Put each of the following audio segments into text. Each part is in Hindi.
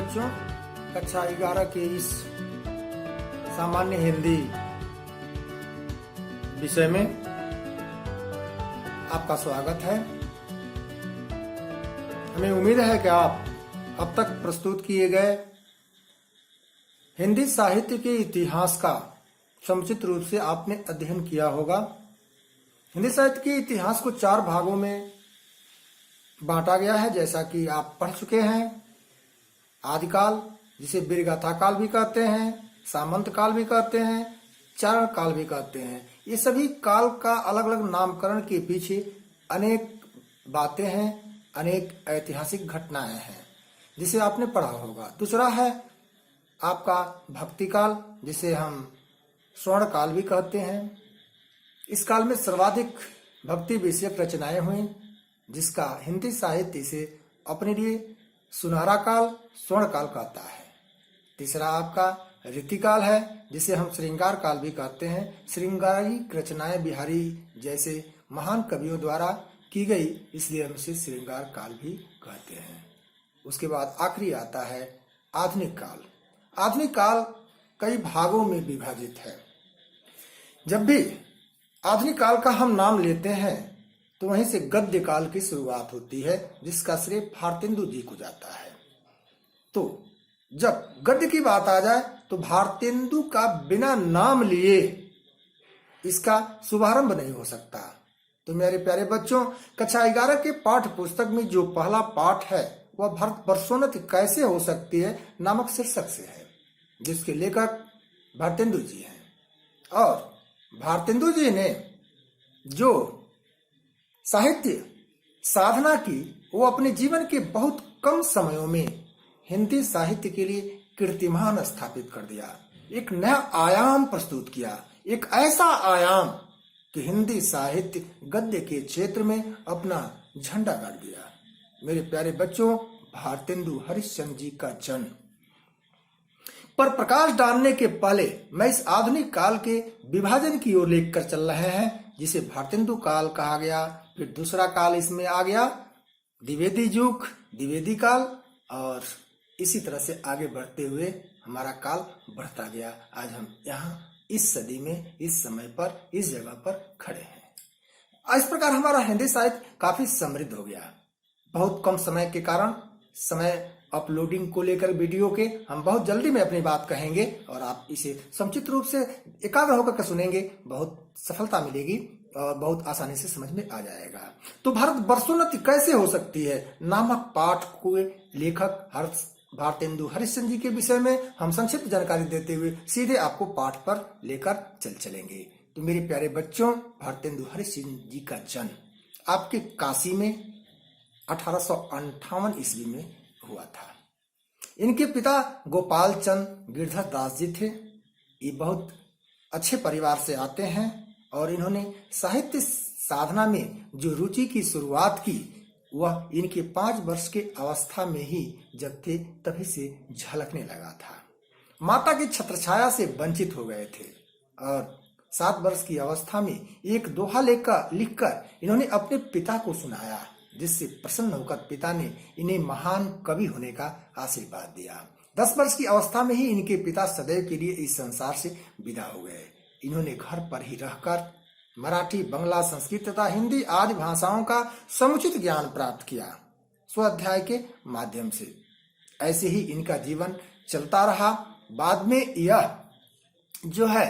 बच्चों, कक्षा 11 के इस सामान्य हिंदी विषय में आपका स्वागत है। हमें उम्मीद है कि आप अब तक प्रस्तुत किए गए हिंदी साहित्य के इतिहास का समुचित रूप से आपने अध्ययन किया होगा। हिंदी साहित्य के इतिहास को 4 भागों में बांटा गया है, जैसा कि आप पढ़ चुके हैं। आदिकाल, जिसे वीरगाथा काल भी कहते हैं, सामंत काल भी कहते हैं, चारण काल भी कहते हैं। ये सभी काल का अलग अलग नामकरण के पीछे अनेक बातें हैं, अनेक ऐतिहासिक घटनाएं हैं, जिसे आपने पढ़ा होगा। दूसरा है आपका भक्ति काल, जिसे हम स्वर्ण काल भी कहते हैं। इस काल में सर्वाधिक भक्ति विषयक रचनाएं हुई, जिसका हिंदी साहित्य से अपने लिए सुनहरा काल, स्वर्ण काल कहता है। तीसरा आपका रीतिकाल है, जिसे हम श्रृंगार काल भी कहते हैं। श्रृंगारिक रचनाएं बिहारी जैसे महान कवियों द्वारा की गई, इसलिए हम इसे श्रृंगार काल भी कहते हैं। उसके बाद आखिरी आता है आधुनिक काल। आधुनिक काल कई भागों में विभाजित है। जब भी आधुनिक काल का हम नाम लेते हैं तो वहीं से गद्य काल की शुरुआत होती है, जिसका श्रेय भारतेंदु जी को जाता है। तो जब गद्य की बात आ जाए तो भारतेंदु का बिना नाम लिए इसका शुभारंभ नहीं हो सकता। तो मेरे प्यारे बच्चों, कक्षा 11 के पाठ्य पुस्तक में जो पहला पाठ है वह भारत वर्षोन्नति कैसे हो सकती है नामक शीर्षक से है, जिसके लेखक भारतेंदु जी हैं। और भारतेंदु जी ने जो साहित्य साधना की, वो अपने जीवन के बहुत कम समयों में हिंदी साहित्य के लिए कीर्तिमान स्थापित कर दिया। एक नया आयाम प्रस्तुत किया, एक ऐसा आयाम कि हिंदी साहित्य गद्य के क्षेत्र में अपना झंडा गाड़ दिया। मेरे प्यारे बच्चों, भारतेंदु हरिश्चंद्र जी का जन्म पर प्रकाश डालने के पहले मैं इस आधुनिक काल के विभाजन की ओर लेकर चल रहे हैं, जिसे भारतेंदु काल कहा गया। फिर दूसरा काल इसमें आ गया द्विवेदी युग, द्विवेदी काल, और इसी तरह से आगे बढ़ते हुए हमारा काल बढ़ता गया। आज हम यहाँ इस सदी में, इस समय पर, इस जगह पर खड़े हैं। इस प्रकार हमारा हिंदी साहित्य काफी समृद्ध हो गया। बहुत कम समय के कारण, समय अपलोडिंग को लेकर वीडियो के, हम बहुत जल्दी में अपनी बात कहेंगे और आप इसे समुचित रूप से एकाग्र होकर के सुनेंगे, बहुत सफलता मिलेगी और बहुत आसानी से समझ में आ जाएगा। तो भारत वर्षोन्नति कैसे हो सकती है नामक पाठ को लेखक भारतेंदु हरिश्चंद्र जी के विषय में हम संक्षिप्त जानकारी देते हुए सीधे आपको पाठ पर लेकर चलेंगे। तो मेरे प्यारे बच्चों, भारतेंदु हरिश्चंद्र जी का जन्म आपके काशी में 1858 ईस्वी में हुआ था। इनके पिता गोपाल चंद गिरधर दास जी थे। ये बहुत अच्छे परिवार से आते हैं और इन्होंने साहित्य साधना में जो रुचि की शुरुआत की, वह इनके 5 वर्ष के अवस्था में ही जब थे तभी से झलकने लगा था। माता की छत्रछाया से वंचित हो गए थे और 7 वर्ष की अवस्था में एक दोहा लिखकर इन्होंने अपने पिता को सुनाया, जिससे प्रसन्न होकर पिता ने इन्हें महान कवि होने का आशीर्वाद दिया। 10 वर्ष की अवस्था में ही इनके पिता सदैव के लिए इस संसार से विदा हो गए। इन्होंने घर पर ही रहकर मराठी, बांग्ला, संस्कृत तथा हिंदी आदि भाषाओं का समुचित ज्ञान प्राप्त किया, स्वाध्याय के माध्यम से। ऐसे ही इनका जीवन चलता रहा। बाद में यह जो है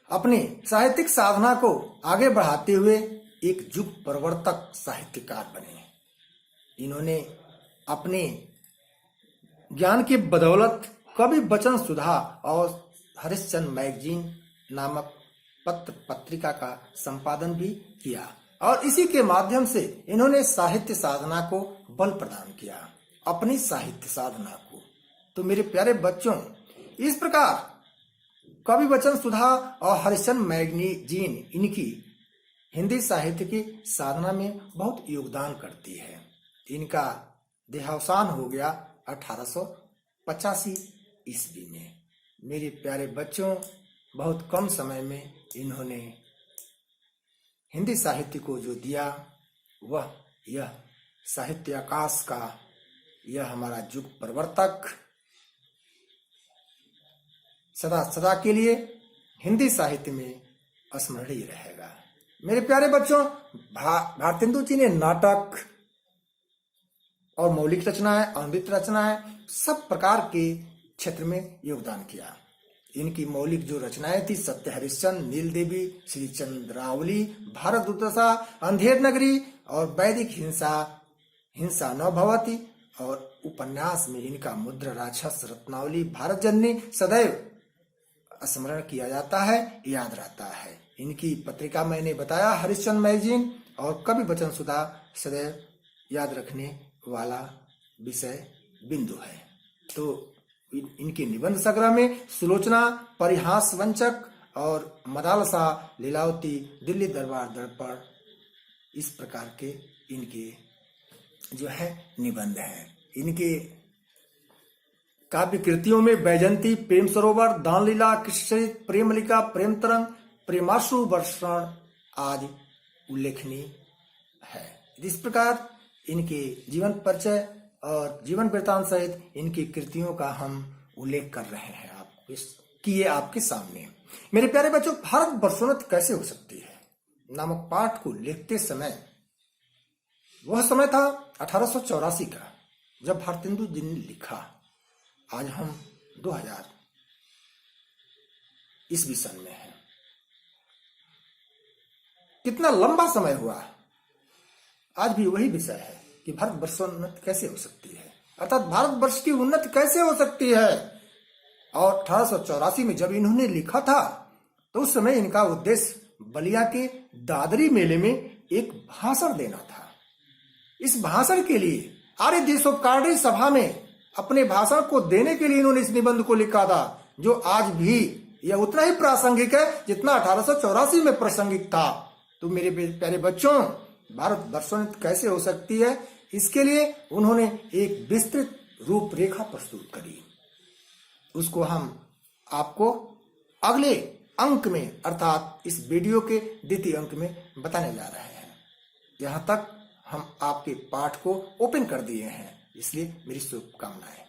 अपनी साहित्यिक साधना को आगे बढ़ाते हुए एक युग प्रवर्तक साहित्यकार बने। इन्होंने अपने ज्ञान की बदौलत कवि वचन सुधा और हरिश्चंद्र मैगजीन नामक पत्र पत्रिका का संपादन भी किया और इसी के माध्यम से इन्होंने साहित्य साधना को बल प्रदान किया, अपनी साहित्य साधना को। तो मेरे प्यारे बच्चों, इस प्रकार कवि वचन सुधा और हरिश्चंद्र मैगजीन इनकी हिंदी साहित्य की साधना में बहुत योगदान करती है। इनका देहावसान हो गया 1885 ईस्वी में। मेरे प्यारे बच्चों, बहुत कम समय में इन्होंने हिंदी साहित्य को जो दिया, वह यह साहित्य आकाश का यह हमारा युग परिवर्तक सदा सदा के लिए हिंदी साहित्य में स्मरणीय रहेगा। मेरे प्यारे बच्चों, भारतेंदु जी ने नाटक और मौलिक रचनाएं, अमृत रचनाएं, सब प्रकार के क्षेत्र में योगदान किया। इनकी मौलिक जो रचनाएं थी, सत्य हरिश्चंद्र, नील देवी, श्री चंद्रावली, भारत दुर्दशा, अंधेर नगरी और वैदिक हिंसा न भवती, और उपन्यास में इनका मुद्रा राक्षस, रत्नावली, भारत जननी सदैव स्मरण किया जाता है, याद रहता है। इनकी पत्रिका मैंने बताया हरिश्चंद्र मैगजीन और कवि वचन सुधा सदैव याद रखने वाला विषय बिंदु है। तो इनके निबंध संग्रह में सुलोचना, परिहास वंचक और मदालसा, लीलावती, दिल्ली दरबार दर्पण, इस प्रकार के इनके जो है निबंध हैं। इनके काव्य कृतियों में बैजंती, प्रेम सरोवर, दान लीला, कृष्णचरित, प्रेमलिका, प्रेम तरंग, प्रेमाश्रु वर्षण आदि उल्लेखनीय है। इस प्रकार इनके जीवन परिचय और जीवन वृत्तांत सहित इनकी कृतियों का हम उल्लेख कर रहे हैं आपके सामने। मेरे प्यारे बच्चों, भारत वर्षोन्नत कैसे हो सकती है नामक पाठ को लिखते समय वह समय था 1884 का, जब भारतेंदु जी ने लिखा। आज हम 2000 ईस्वी सन में हैं। कितना लंबा समय हुआ। आज भी वही विषय है कि भारत वर्षोन्नत कैसे हो सकती है, अर्थात भारत वर्ष की उन्नति कैसे हो सकती है। और 1884 में जब इन्होंने लिखा था तो उस समय इनका उद्देश्य बलिया के दादरी मेले में एक भाषण देना था। इस भाषण के लिए आर्य देशोपकारी सभा में अपने भाषण को देने के लिए इन्होंने इस निबंध को लिखा था, जो आज भी यह उतना ही प्रासंगिक है जितना 1884 में प्रासंगिक था। तो मेरे प्यारे बच्चों, भारत वर्षोन्नत कैसे हो सकती है, इसके लिए उन्होंने एक विस्तृत रूपरेखा प्रस्तुत करी। उसको हम आपको अगले अंक में, अर्थात इस वीडियो के द्वितीय अंक में बताने जा रहे हैं। यहाँ तक हम आपके पाठ को ओपन कर दिए हैं, इसलिए मेरी शुभकामनाएं।